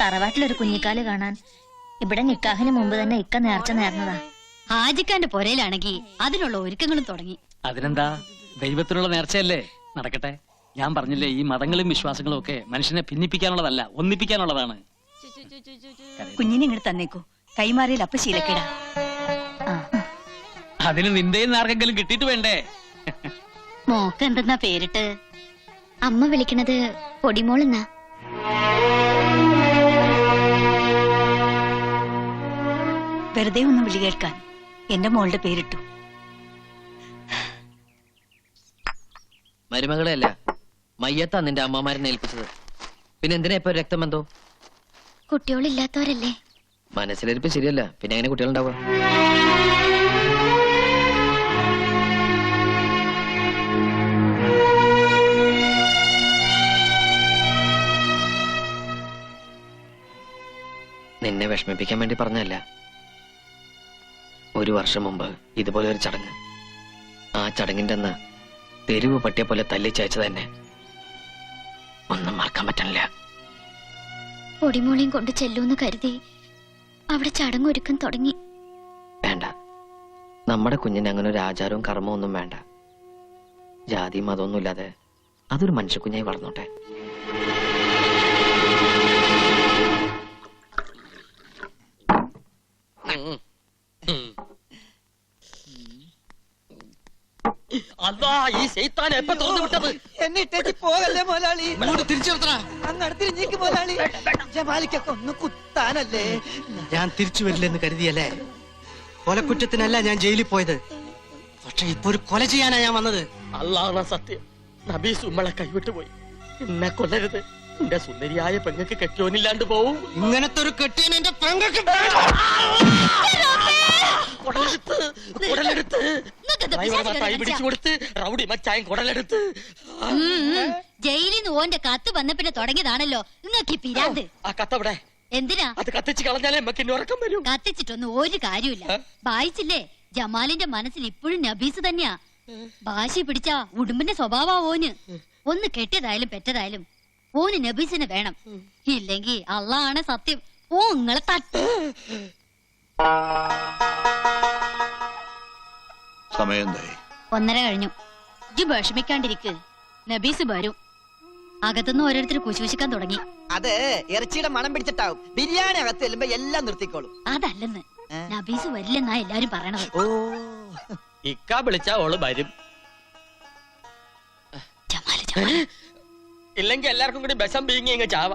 തറവാട്ടിലൊരു കുഞ്ഞിക്കാല് കാണാൻ ഇവിടെ നിക്കാഹിന് മുമ്പ് തന്നെ ഇക്ക നേർച്ച നേർന്നതാ. ഹാജിക്കാന്റെ പൊരയിലാണെങ്കിൽ അതിനുള്ള ഒരുക്കങ്ങളും തുടങ്ങി. അതിനെന്താ, ദൈവത്തിനുള്ള നേർച്ചയല്ലേ, നടക്കട്ടെ. ഞാൻ പറഞ്ഞില്ലേ, ഈ മതങ്ങളും വിശ്വാസങ്ങളും ഒക്കെ മനുഷ്യനെ ഭിന്നിപ്പിക്കാനുള്ളതല്ല, ഒന്നിപ്പിക്കാനുള്ളതാണ്. കുഞ്ഞിനെ ഇങ്ങോട്ട് തന്നേക്കൂ, കൈമാറിയിൽ അപ്പ ശീലക്കേടാ. അതിന് നിന്റെയും ആർക്കെങ്കിലും കിട്ടിയിട്ട് വേണ്ടേ? മോക്ക് എന്തെന്നാ പേരിട്ട്? അമ്മ വിളിക്കണത് പൊടിമോളെന്നാ. വെറുതെ ഒന്ന് വിളി കേൾക്കാൻ എന്റെ മോളുടെ പേരിട്ടു. മരുമകളെ അല്ല, മയ്യത്താ നിന്റെ അമ്മമാരെ ഏൽപ്പിച്ചത്. പിന്നെ എന്തിനാ ഇപ്പൊ രക്തബന്ധോ? കുട്ടികളില്ലാത്തവരല്ലേ? മനസ്സിലിരിപ്പ് ശരിയല്ല, പിന്നെ എങ്ങനെ കുട്ടികളുണ്ടാവുക? നിന്നെ വിഷമിപ്പിക്കാൻ വേണ്ടി പറഞ്ഞല്ല. ഒരു വർഷം മുമ്പ് ഇതുപോലെ ഒരു ചടങ്ങ്, ആ ചടങ്ങിന്റെ അന്ന് തെരുവ് പട്ടിയെ പോലെ തല്ലിച്ചയച്ചത് തന്നെ ഒന്നും മറക്കാൻ പറ്റണില്ല. പൊടിമോളെയും കൊണ്ട് ചെല്ലൂന്ന് കരുതി അവിടെ ചടങ്ങൊരുക്കം തുടങ്ങി. വേണ്ട, നമ്മുടെ കുഞ്ഞിന് അങ്ങനെ ഒരു ആചാരവും കർമ്മവും ഒന്നും വേണ്ട. ജാതിയും മതമൊന്നും ഇല്ലാതെ അതൊരു മനുഷ്യക്കുഞ്ഞായി വളർന്നോട്ടെ. അതാ ഈ ശൈത്താൻ എപ്പോ തുറന്നു വിട്ടത്? എന്നിട്ടേക്ക് പോകല്ലേ മോലാളി, തിരിച്ചു അങ്ങോട്ട് തിരിഞ്ഞേക്ക് മോലാളി. ജമാലിക്കൊക്കെ ഒന്ന് കുത്താനല്ലേ. ഞാൻ തിരിച്ചു വരില്ലെന്ന് കരുതിയല്ലേ? കൊലക്കുറ്റത്തിനല്ല ഞാൻ ജയിലിൽ പോയത്, പക്ഷെ ഇപ്പൊ ഒരു കൊല ചെയ്യാനാ ഞാൻ വന്നത്. അല്ലാഹുവ സത്യം, നബീസ് ഉമ്മളെ കൈവിട്ടു പോയി. എന്നെ കൊല്ലരുത്, എന്റെ സുന്ദരിയായ പെങ്ങൾക്ക് കെട്ടിയോനില്ലാണ്ട് പോവും. ഇങ്ങനത്തെ ഒരു കെട്ടിയൻ എന്റെ പെങ്ങൾക്ക് പിടിച്ചു കൊടുത്ത് റൗഡി മച്ചായൻ കുടലെടുത്ത്. ജയിലിൽ നിന്ന് ഓന്റെ കത്ത് വന്ന പിന്നെ തുടങ്ങിയതാണല്ലോ നിങ്ങൾക്ക് പിരാന്ത്. ആ കത്തവിടെ എന്തിനാ? അത് കത്തിച്ച് കളഞ്ഞാലേ നമുക്ക് ഇനി ഉറക്കം വരും. കത്തിച്ചിട്ടൊന്നും ഒരു കാര്യമില്ല. വായിച്ചില്ലേ, ജമാലിന്റെ മനസ്സിൽ ഇപ്പോഴും നബീസ് തന്നെയാ. ഭാഷ പിടിച്ച ഉടുമ്പിന്റെ സ്വഭാവ ഓന്. ഒന്ന് കെട്ടിയതായാലും പെറ്റതായാലും ഓന് നബീസിനെ വേണം. ഇല്ലെങ്കി അള്ളാണ് സത്യം, ഓ നിങ്ങളെ തട്ട്. സമയം 1:30 കഴിഞ്ഞു. ഇജ്ജ് വിഷമിക്കാണ്ടിരിക്ക്, നബീസ് വരും. അകത്തുനിന്ന് ഓരോരുത്തർ കുശുശിക്കാൻ തുടങ്ങി. അത് ഇറച്ചിയുടെ മണം പിടിച്ചിട്ടാവും. ബിരിയാണി അകത്ത് ചെല്ലുമ്പോ എല്ലാം നിർത്തിക്കോളും. അതല്ലെന്ന്, നബീസ് വരില്ലെന്നാ എല്ലാരും പറയണത്. ഓ, ഇക്ക വിളിച്ചാ ഓള് വരും. ഇല്ലെങ്കിൽ എല്ലാവർക്കും കൂടി ബസം പീങ്ങി ഇങ്ങ് ചാവ.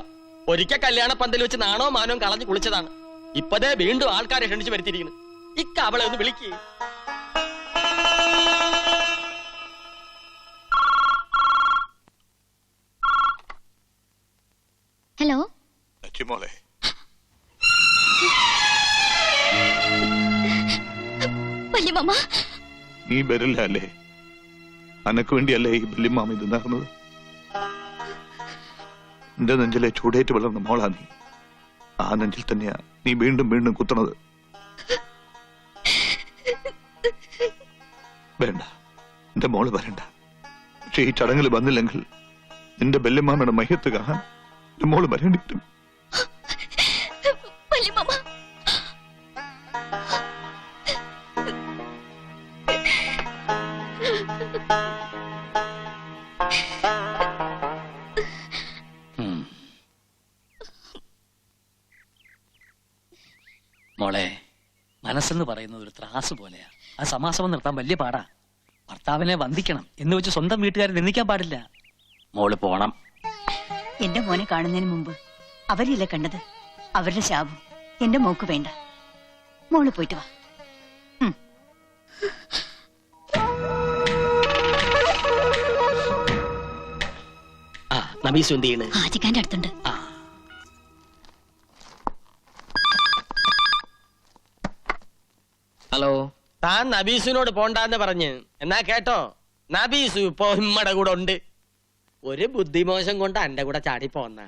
ഒരിക്കൽ കല്യാണ പന്തൽ വെച്ച് നാണോ മാനോ കളഞ്ഞു കുളിച്ചതാണ്. ഇപ്പതേ വീണ്ടും ആൾക്കാരെ ക്ഷണിച്ചു വരുത്തിയിരിക്കുന്നു. ഇക്ക അവളെ ഒന്ന് വിളിക്ക്. ഹലോ മോളെ, വല്യമ്മ. നീ വരില്ല അല്ലേ? അനക്ക് വേണ്ടിയല്ലേ ഈ വല്യമ്മാമ ഇത് നടന്നത്? എന്റെ നെഞ്ചിലെ ചൂടേറ്റ് വളർന്ന മോളാ നീ. ആ നെഞ്ചിൽ തന്നെയാ നീ വീണ്ടും വീണ്ടും കുത്തണത്. വേണ്ട, എന്റെ മോള് വരണ്ട. പക്ഷെ ഈ ചടങ്ങിൽ വന്നില്ലെങ്കിൽ നിന്റെ വല്യമ്മാമയുടെ മയ്യത്ത് കാണാൻ എന്റെ മോള് വരേണ്ടി വരും. മോളെ, മനസ്സെന്ന് പറയുന്നത് ഒരു ത്രാസ് പോലെയാ. ആ സമാസമം നിർത്താൻ വലിയ പാടാ. ഭർത്താവിനെ വന്ദിക്കണം എന്ന് വെച്ച് സ്വന്തം വീട്ടുകാരെ നിന്ദിക്കാൻ പാടില്ല. മോള് പോണം. എന്റെ മോനെ കാണുന്നതിന് മുമ്പ് അവരില്ല കണ്ടത്. അവരുടെ ശാപം എന്റെ മോക്ക് വേണ്ട. മോള് പോയിട്ട് വാ. നബീസ് എന്ത് ചെയ്യണ്? ഹാജിക്കാന്റെ അടുത്തുണ്ട്. ഹലോ, താൻ നബീസിനോട് പോണ്ടാന്ന് പറഞ്ഞ് എന്നാ കേട്ടോ. നബീസു ഇപ്പൊ ഇമ്മടെ കൂടെ ഉണ്ട്. ഒരു ബുദ്ധിമോശം കൊണ്ട് എന്റെ കൂടെ ചാടി പോന്ന.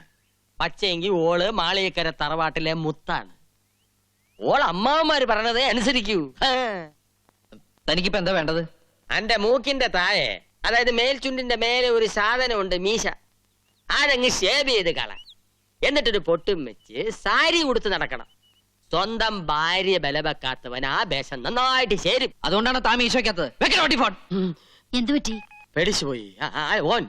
പക്ഷേങ്കി ഓള് മാളിയക്കര തറവാട്ടിലെ മുത്താണ്. ഓൾ അമ്മാവന്മാര് പറഞ്ഞതേ അനുസരിക്കൂ. തനിക്കിപ്പോ എന്താ വേണ്ടത്? എന്റെ മൂക്കിന്റെ താഴെ, അതായത് മേൽചുണ്ടിന്റെ മേലെ ഒരു സാധനമുണ്ട്, മീശ. അതങ്ങ് ഷേവ് ചെയ്ത് കള. എന്നിട്ടൊരു പൊട്ടും വെച്ച് സാരി ഉടുത്ത് നടക്കണം. സ്വന്തം ഭാര്യ ബലവെക്കാത്തവൻ ആ വേഷം നന്നായിട്ട് ചേരും. അതുകൊണ്ടാണ് താൻ മീശോയ്ക്കകത്ത് വെക്കണോ ഫോൺ. എന്തു പറ്റി? പേടിച്ചു പോയി. ഓൻ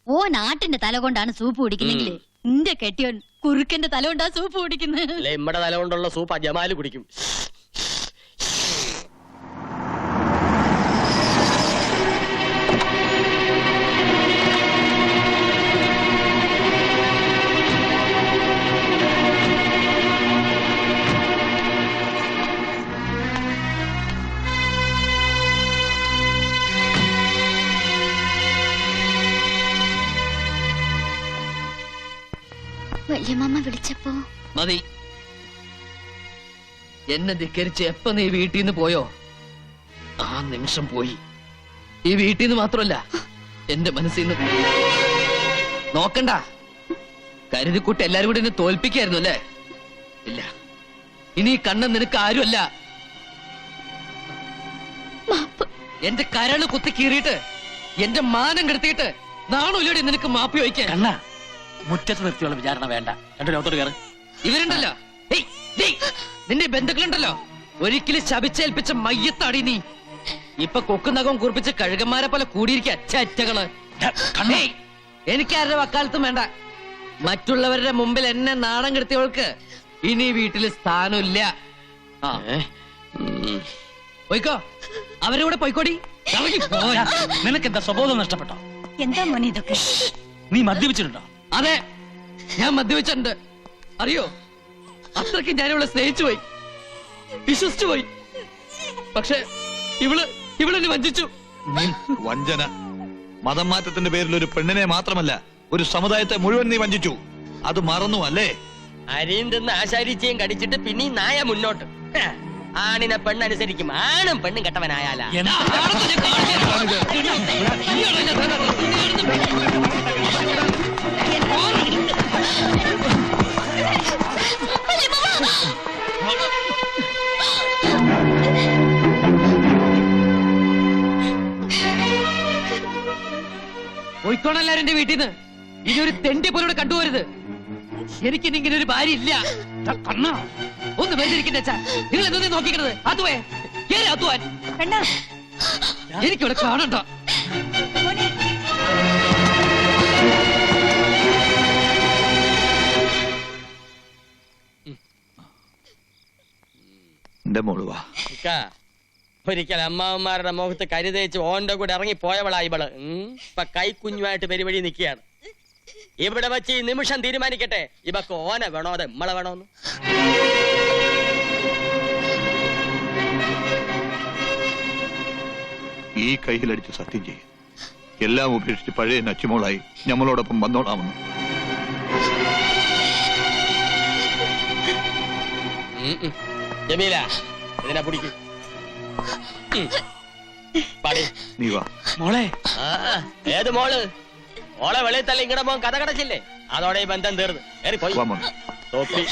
ഓ നാട്ടിന്റെ തല കൊണ്ടാണ് സൂപ്പ് കുടിക്കുന്നെങ്കിൽ നിന്റെ കെട്ടിയോൻ കുറുക്കന്റെ തല കൊണ്ടാ സൂപ്പ് കുടിക്കുന്നത്. അല്ലെ ഇമ്മടെ തല കൊണ്ടുള്ള സൂപ്പ് ജമാല് കുടിക്കും. വല്യമ്മ വിളിച്ചപ്പോ മതി. എന്നെ ധിക്കരിച്ച് എപ്പ നീ വീട്ടിൽ നിന്ന് പോയോ ആ നിമിഷം പോയി. ഈ വീട്ടിൽ നിന്ന് മാത്രമല്ല എന്റെ മനസ്സിൽ നിന്ന്. നോക്കണ്ട, കരുതിക്കൂട്ട് എല്ലാരും കൂടി എന്നെ തോൽപ്പിക്കായിരുന്നു അല്ലേ? ഇല്ല, ഇനി ഈ കണ്ണൻ നിനക്ക് ആരുമല്ല. എന്റെ കരള് കുത്തി കീറിയിട്ട് എന്റെ മാനം കെടുത്തിയിട്ട് നാണുല്ലോടെ നിനക്ക് മാപ്പി വയ്ക്കാൻ. കണ്ണ മുറ്റത്ത് നിർത്തിയുള്ള വിചാരണ വേണ്ട. രണ്ടു ലോകത്തോട് കയറ്. ഇവരുണ്ടല്ലോ, ഏയ്, ഡേയ്, നിന്റെ ബന്ധുക്കളുണ്ടല്ലോ, ഒരിക്കലും ശപിച്ചേൽപ്പിച്ച മയ്യത്താടി നീ. ഇപ്പൊ കൊക്കുന്നകം കുറിപ്പിച്ച് കഴുകന്മാരെ പോലെ കൂടിയിരിക്കുക ചറ്റകള്. ഏയ്, എനിക്കാരുടെ വക്കാലത്തും വേണ്ട. മറ്റുള്ളവരുടെ മുമ്പിൽ എന്നെ നാണം കെടുത്തിയവൾക്ക് ഇനി വീട്ടില് സ്ഥാനമില്ല. ആ, പോയിക്കോ, അവരുടെ കൂടെ പോയിക്കോടി. നിനക്കെന്താ സ്വബോധം നഷ്ടപ്പെട്ടോ? എന്താ മോനെ ഇതൊക്കെ? നീ മദ്യപിച്ചിട്ടുണ്ടോ? അതെ, ഞാൻ മദ്യപിച്ചിട്ടുണ്ട്. അറിയോ, അത്രയ്ക്ക് ഞാനിവളെ സ്നേഹിച്ചു പോയി, വിശ്വസിച്ചു പോയി. പക്ഷെ ഇവളെന്നെ വഞ്ചിച്ചു. വഞ്ചന, മതം മാറ്റത്തിന്റെ പേരിൽ ഒരു പെണ്ണിനെ മാത്രമല്ല ഒരു സമുദായത്തെ മുഴുവൻ നീ വഞ്ചിച്ചു. അത് മറന്നു അല്ലേ? അരിയും തിന്ന് ആശാരിച്ചയും കടിച്ചിട്ട് പിന്നെ ഈ നായ മുന്നോട്ട്. ആണിനെ പെണ്ണനുസരിക്കും. ആണും പെണ്ണും കെട്ടവനായാലാ. പോയിക്കോണെല്ലാരും എന്റെ വീട്ടിൽ നിന്ന്. ഇനി ഒരു തെണ്ടി പോലും കണ്ടുപോരുത്. എനിക്കിനി ഇങ്ങനെ ഒരു ഭാര്യ ഇല്ല. കണ്ണ ഒന്ന് വേദിരിക്കണ്ട. നിങ്ങൾ എന്തോ നോക്കിക്കണത്? അതുവേ അതുവാൻ എനിക്കിവിടെ കാണണ്ട. എന്റെ മോള് വാ. ഒരിക്കൽ അമ്മാവന്മാരുടെ മുഖത്ത് കരുതേച്ച് ഓന്റെ കൂടെ ഇറങ്ങി പോയവളാ ഇവള്. ഇപ്പൊ കൈക്കുഞ്ഞുമായിട്ട് പെരുവഴി നിൽക്കുകയാണ്. ഇവിടെ വെച്ച് ഈ നിമിഷം തീരുമാനിക്കട്ടെ, ഇവക്ക് ഓനെ വേണോ അത് നമ്മളെ വേണോന്ന്. ഈ കൈയിലടിച്ച് സത്യം ചെയ്യും. എല്ലാം ഉപേക്ഷിച്ച് പഴയ നച്ചുമോളായി ഞമ്മളോടൊപ്പം വന്നോളാമെന്ന്. ജമീല, ഇതിനെ പിടിക്ക്. നീ വാ മോളെ. ഏത് മോള്? മോളെ വെളിയിൽ തള്ളി ഇങ്ങടെ മോൻ കഥ കടച്ചില്ലേ? അതോടെ ഈ ബന്ധം തീർന്ന്. പോയി വാ മോനെ. തോപ്പി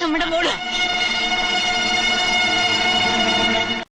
നമ്മുടെ മോള്